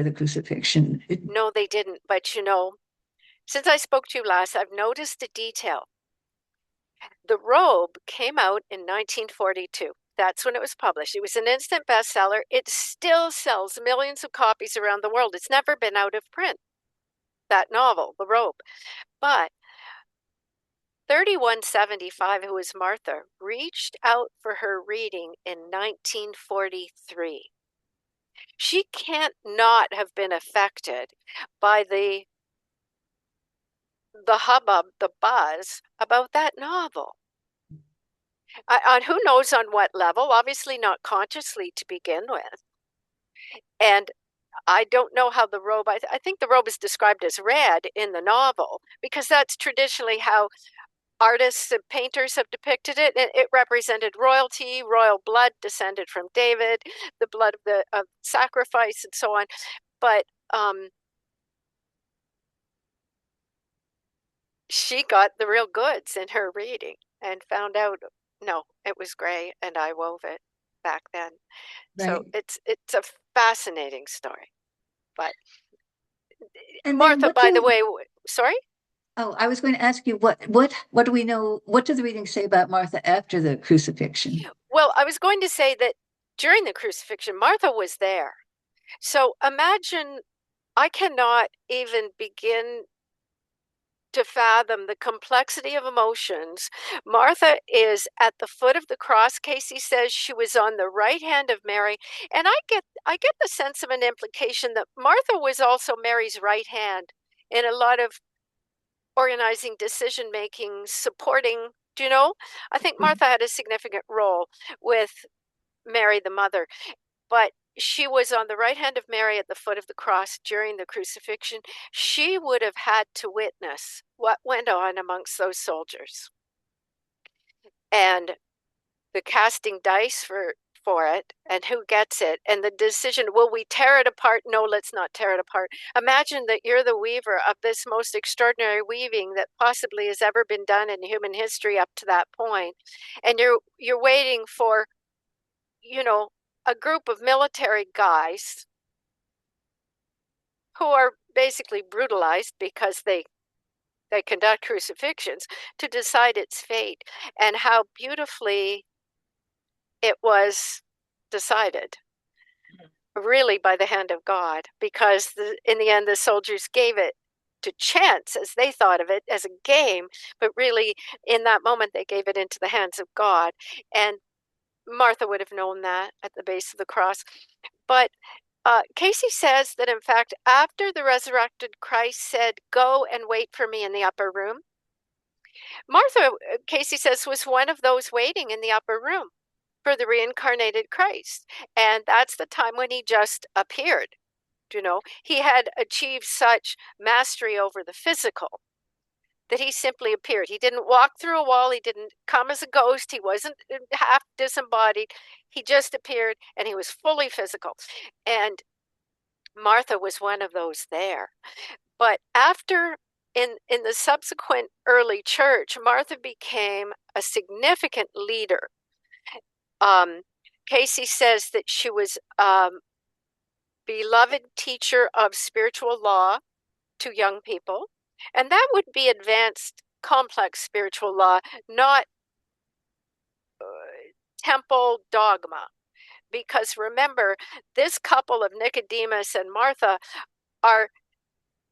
the crucifixion. No, they didn't. But since I spoke to you last, I've noticed a detail. The Robe came out in 1942. That's when it was published. It was an instant bestseller. It still sells millions of copies around the world. It's never been out of print, that novel, The Robe. But 3175, who was Martha, reached out for her reading in 1943. She can't not have been affected by the the hubbub, the buzz about that novel. On who knows on what level, obviously not consciously to begin with. And I don't know how the robe, I think the robe is described as red in the novel, because that's traditionally how artists and painters have depicted it. It represented royalty, royal blood descended from David, the blood of sacrifice, and so on. But she got the real goods in her reading and found out, no, it was gray, and I wove it back then. So Right. it's a fascinating story. But And then Martha, what by do the way, sorry? Oh, I was going to ask you what do we know? What do the readings say about Martha after the crucifixion? Well, I was going to say that during the crucifixion, Martha was there. So imagine, I cannot even begin to fathom the complexity of emotions. Martha is at the foot of the cross. CAYCE says she was on the right hand of Mary, and I get the sense of an implication that Martha was also Mary's right hand in a lot of organizing, decision making, supporting. Do you know? I think Martha had a significant role with Mary the mother, but she was on the right hand of Mary at the foot of the cross during the crucifixion. She would have had to witness what went on amongst those soldiers, and the casting dice for it, and who gets it, and the decision, will we tear it apart? No, let's not tear it apart. Imagine that you're the weaver of this most extraordinary weaving that possibly has ever been done in human history up to that point, and you're waiting for, a group of military guys who are basically brutalized because they conduct crucifixions to decide its fate, and how beautifully it was decided, really by the hand of God, because in the end the soldiers gave it to chance, as they thought of it, as a game, but really in that moment they gave it into the hands of God. And Martha would have known that at the base of the cross. But CAYCE says that, in fact, after the resurrected Christ said, "Go and wait for me in the upper room," Martha, CAYCE says, was one of those waiting in the upper room for the reincarnated Christ. And that's the time when he just appeared. He had achieved such mastery over the physical that he simply appeared. He didn't walk through a wall. He didn't come as a ghost. He wasn't half disembodied. He just appeared, and he was fully physical. And Martha was one of those there. But after, in the subsequent early church, Martha became a significant leader. CAYCE says that she was beloved teacher of spiritual law to young people, and that would be advanced, complex spiritual law, not temple dogma. Because remember, this couple of Nicodemus and Martha are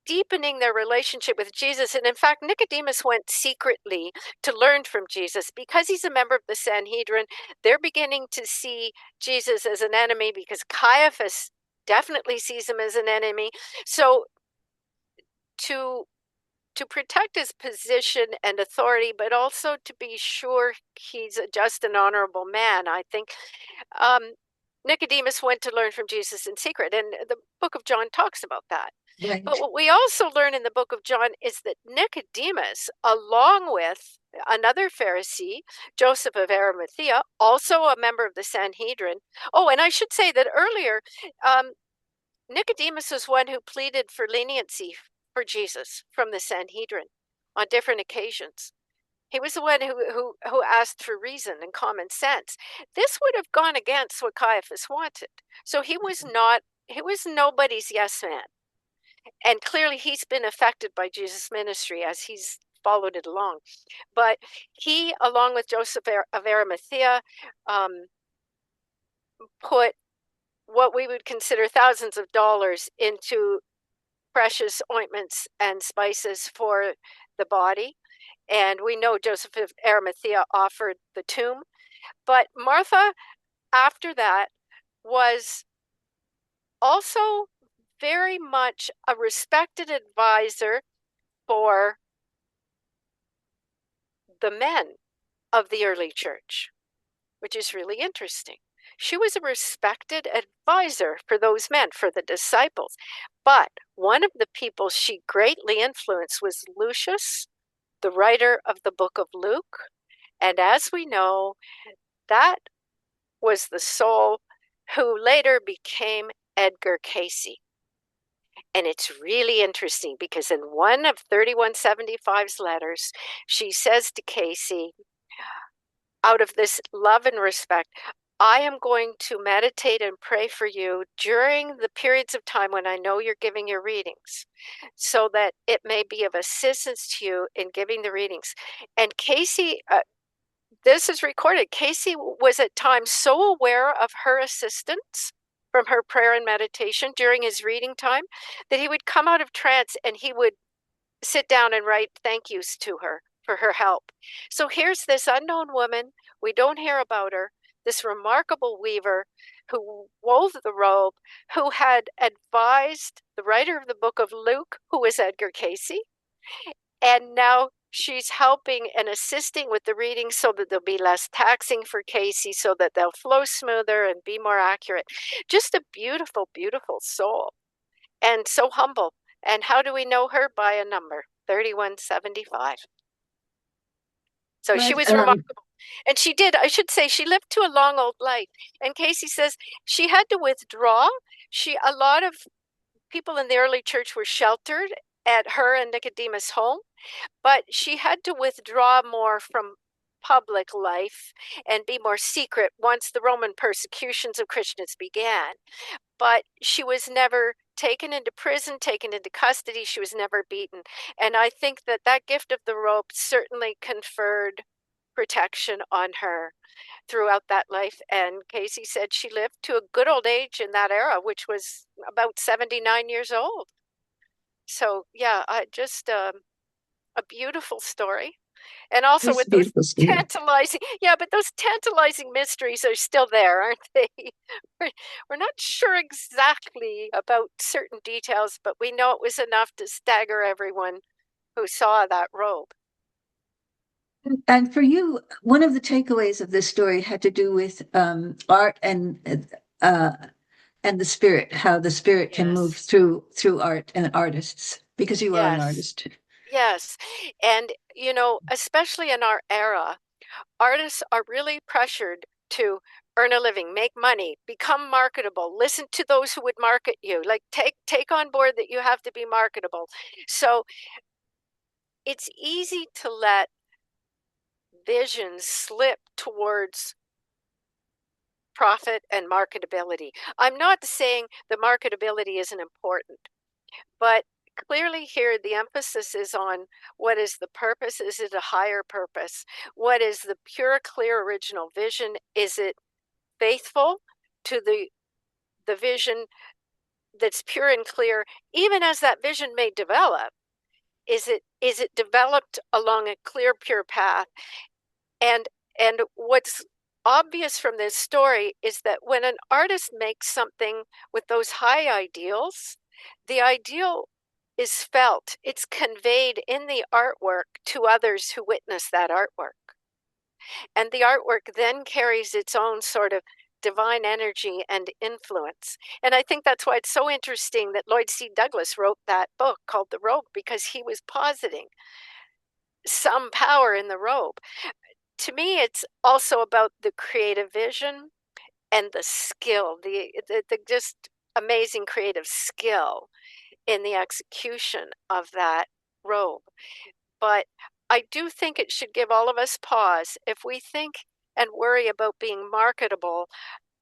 deepening their relationship with Jesus. And in fact, Nicodemus went secretly to learn from Jesus because he's a member of the Sanhedrin. They're beginning to see Jesus as an enemy because Caiaphas definitely sees him as an enemy. So to protect his position and authority, but also to be sure he's a just and honorable man, I think Nicodemus went to learn from Jesus in secret. And the book of John talks about that. Right. But what we also learn in the book of John is that Nicodemus, along with another Pharisee, Joseph of Arimathea, also a member of the Sanhedrin. Oh, and I should say that earlier, Nicodemus was one who pleaded for leniency for Jesus from the Sanhedrin on different occasions. He was the one who asked for reason and common sense. This would have gone against what Caiaphas wanted. So he was nobody's yes man. And clearly he's been affected by Jesus' ministry as he's followed it along. But he, along with Joseph of Arimathea, put what we would consider thousands of dollars into precious ointments and spices for the body. And we know Joseph of Arimathea offered the tomb. But Martha, after that, was also very much a respected advisor for the men of the early church, which is really interesting. She was a respected advisor for those men, for the disciples. But one of the people she greatly influenced was Lucius, the writer of the book of Luke. And as we know, that was the soul who later became Edgar CAYCE. And it's really interesting because in one of 3175's letters, she says to CAYCE, out of this love and respect, I am going to meditate and pray for you during the periods of time when I know you're giving your readings, so that it may be of assistance to you in giving the readings. And CAYCE, this is recorded, CAYCE was at times so aware of her assistance from her prayer and meditation during his reading time that he would come out of trance and he would sit down and write thank yous to her for her help. So here's this unknown woman, we don't hear about her, this remarkable weaver who wove the robe, who had advised the writer of the book of Luke, who was Edgar CAYCE, and now she's helping and assisting with the readings so that they'll be less taxing for CAYCE, so that they'll flow smoother and be more accurate. Just a beautiful, beautiful soul, and so humble. And how do we know her? By a number, 3175. So she was remarkable. And she did, I should say, she lived to a long old life. And CAYCE says she had to withdraw. A lot of people in the early church were sheltered at her and Nicodemus' home, but she had to withdraw more from public life and be more secret once the Roman persecutions of Christians began. But she was never taken into prison, taken into custody. She was never beaten. And I think that that gift of the robe certainly conferred protection on her throughout that life. And CAYCE said she lived to a good old age in that era, which was about 79 years old. So yeah, just a beautiful story. And also with those tantalizing, but those tantalizing mysteries are still there, aren't they? We're not sure exactly about certain details, but we know it was enough to stagger everyone who saw that robe. And for you, one of the takeaways of this story had to do with art and the spirit, how the spirit can move through art and artists, because you are an artist. Yes. And, especially in our era, artists are really pressured to earn a living, make money, become marketable, listen to those who would market you, like take on board that you have to be marketable. So it's easy to let visions slip towards profit and marketability. I'm not saying the marketability isn't important, but clearly here the emphasis is on what is the purpose. Is it a higher purpose? What is the pure, clear, original vision? Is it faithful to the vision that's pure and clear, even as that vision may develop? Is it developed along a clear, pure path? And what's obvious from this story is that when an artist makes something with those high ideals, the ideal is felt, it's conveyed in the artwork to others who witness that artwork. And the artwork then carries its own sort of divine energy and influence. And I think that's why it's so interesting that Lloyd C. Douglas wrote that book called The Robe, because he was positing some power in the robe. To me, it's also about the creative vision and the skill, the just amazing creative skill in the execution of that robe. But I do think it should give all of us pause. If we think and worry about being marketable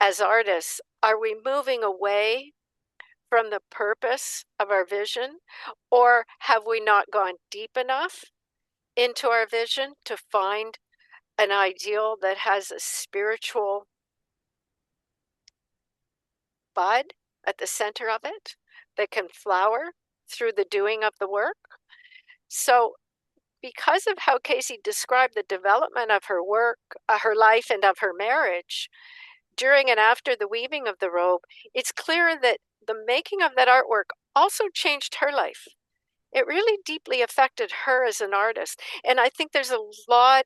as artists, are we moving away from the purpose of our vision? Or have we not gone deep enough into our vision to find an ideal that has a spiritual bud at the center of it that can flower through the doing of the work? So because of how CAYCE described the development of her work, her life, and of her marriage during and after the weaving of the robe, it's clear that the making of that artwork also changed her life. it really deeply affected her as an artist. And I think there's a lot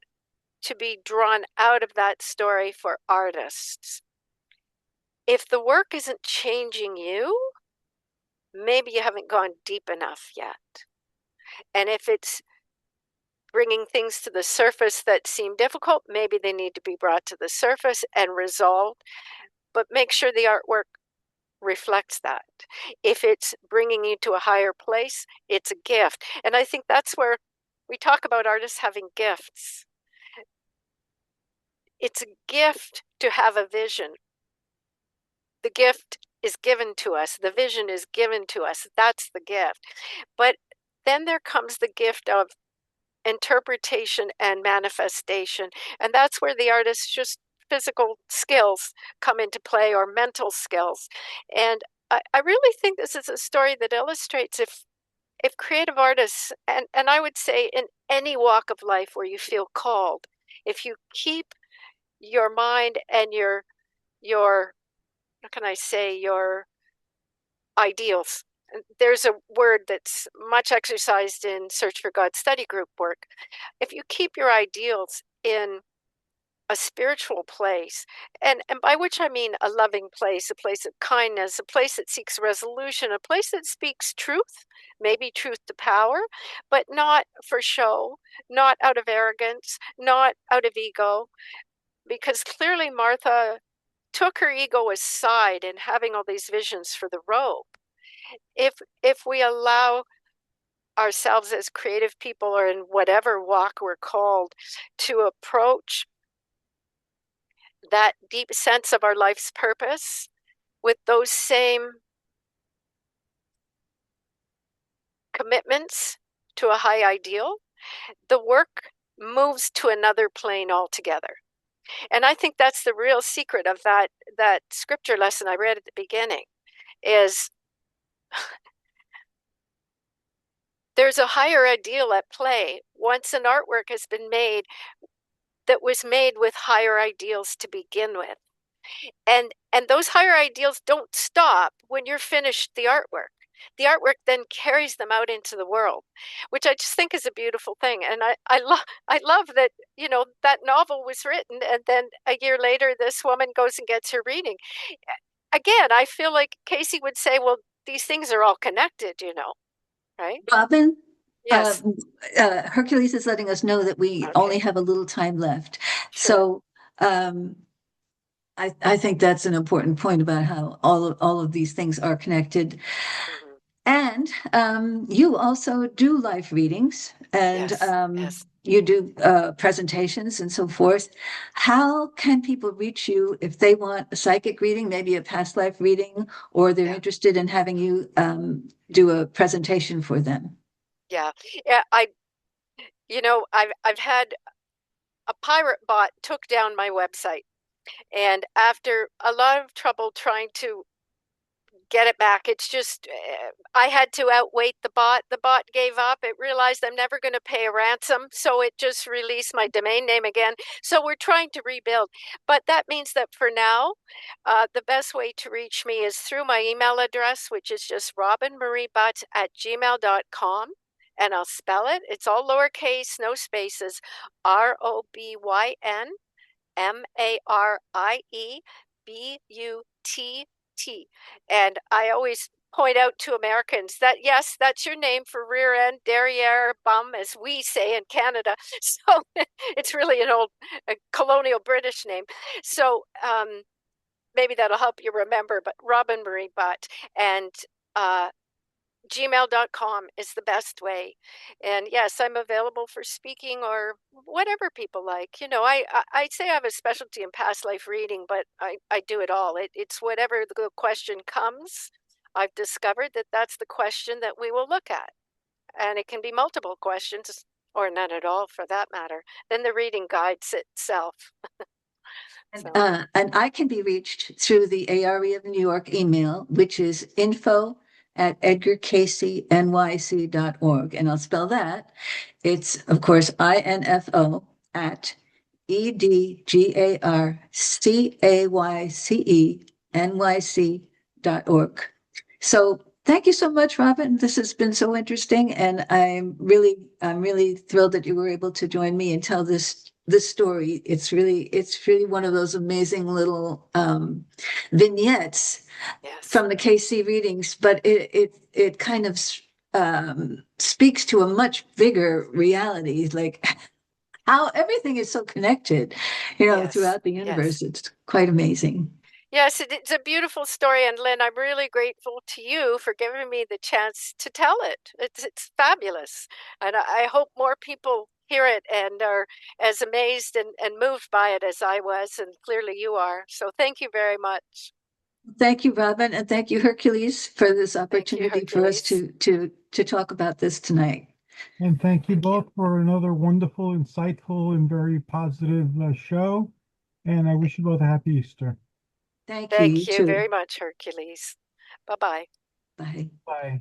to be drawn out of that story for artists. If the work isn't changing you, maybe you haven't gone deep enough yet. And if it's bringing things to the surface that seem difficult, maybe they need to be brought to the surface and resolved, but make sure the artwork reflects that. If it's bringing you to a higher place, it's a gift. And I think that's where we talk about artists having gifts. It's a gift to have a vision. The gift is given to us. The vision is given to us. That's the gift. But then there comes the gift of interpretation and manifestation. And that's where the artist's just physical skills come into play, or mental skills. And I really think this is a story that illustrates if creative artists, and I would say in any walk of life where you feel called, if you keep your mind and your what can I say, your ideals. There's a word that's much exercised in Search for God study group work. If you keep your ideals in a spiritual place, and by which I mean a loving place, a place of kindness, a place that seeks resolution, a place that speaks truth, maybe truth to power, but not for show, not out of arrogance, not out of ego, because clearly Martha took her ego aside in having all these visions for the robe. If we allow ourselves as creative people, or in whatever walk we're called, to approach that deep sense of our life's purpose with those same commitments to a high ideal, the work moves to another plane altogether. And I think that's the real secret of that scripture lesson I read at the beginning, is there's a higher ideal at play once an artwork has been made that was made with higher ideals to begin with. And those higher ideals don't stop when you're finished the artwork. The artwork then carries them out into the world, which I just think is a beautiful thing. And I love that, that novel was written, and then a year later, this woman goes and gets her reading. Again, I feel like CAYCE would say, well, these things are all connected, right? Robyn, Yes. Hercules is letting us know that we Okay. only have a little time left. Sure. So I think that's an important point about how all of these things are connected. Mhm. And you also do live readings, and Yes. you do presentations and so forth. How can people reach you if they want a psychic reading, maybe a past life reading, or they're Yeah. interested in having you do a presentation for them? Yeah. I've had a pirate bot took down my website, and after a lot of trouble trying to get it back, it's just I had to outweight the bot. The bot gave up. It realized I'm never going to pay a ransom, so it just released my domain name again. So we're trying to rebuild, but that means that for now, the best way to reach me is through my email address, which is just robynmariebutte@gmail.com. And I'll spell it. It's all lowercase, no spaces. ROBYNMARIEBUTT. And I always point out to Americans that, yes, that's your name for rear end, derriere, bum, as we say in Canada. So it's really an old colonial British name. So maybe that'll help you remember, but Robyn Marie Butte. And gmail.com is the best way. And yes, I'm available for speaking or whatever people like. I'd say I have a specialty in past life reading, but I do it all. It's whatever the question comes. I've discovered that that's the question that we will look at. And it can be multiple questions, or none at all for that matter. Then the reading guides itself. And I can be reached through the ARE of New York email, which is info@edgarcaycenyc.org. And I'll spell that. It's, of course, info@edgarcaycenyc.org. So Thank you so much, Robyn. This has been so interesting, and I'm really thrilled that you were able to join me and tell this story. It's really one of those amazing little vignettes Yes. from the KC readings, but it kind of speaks to a much bigger reality, like how everything is so connected, Yes. throughout the universe. Yes. It's quite amazing. Yes, it's a beautiful story, and Lynn, I'm really grateful to you for giving me the chance to tell it. It's fabulous, and I hope more people hear it and are as amazed and moved by it as I was, and clearly you are. So thank you very much. Thank you, Robyn, and thank you, Hercules, for this Thank you, opportunity for us Hercules. to talk about this tonight. And thank you Thank you. both for another wonderful, insightful, and very positive show. And I wish you both a happy Easter. Thank you, Thank you you too. very much, Hercules. Bye-bye. Bye. Bye.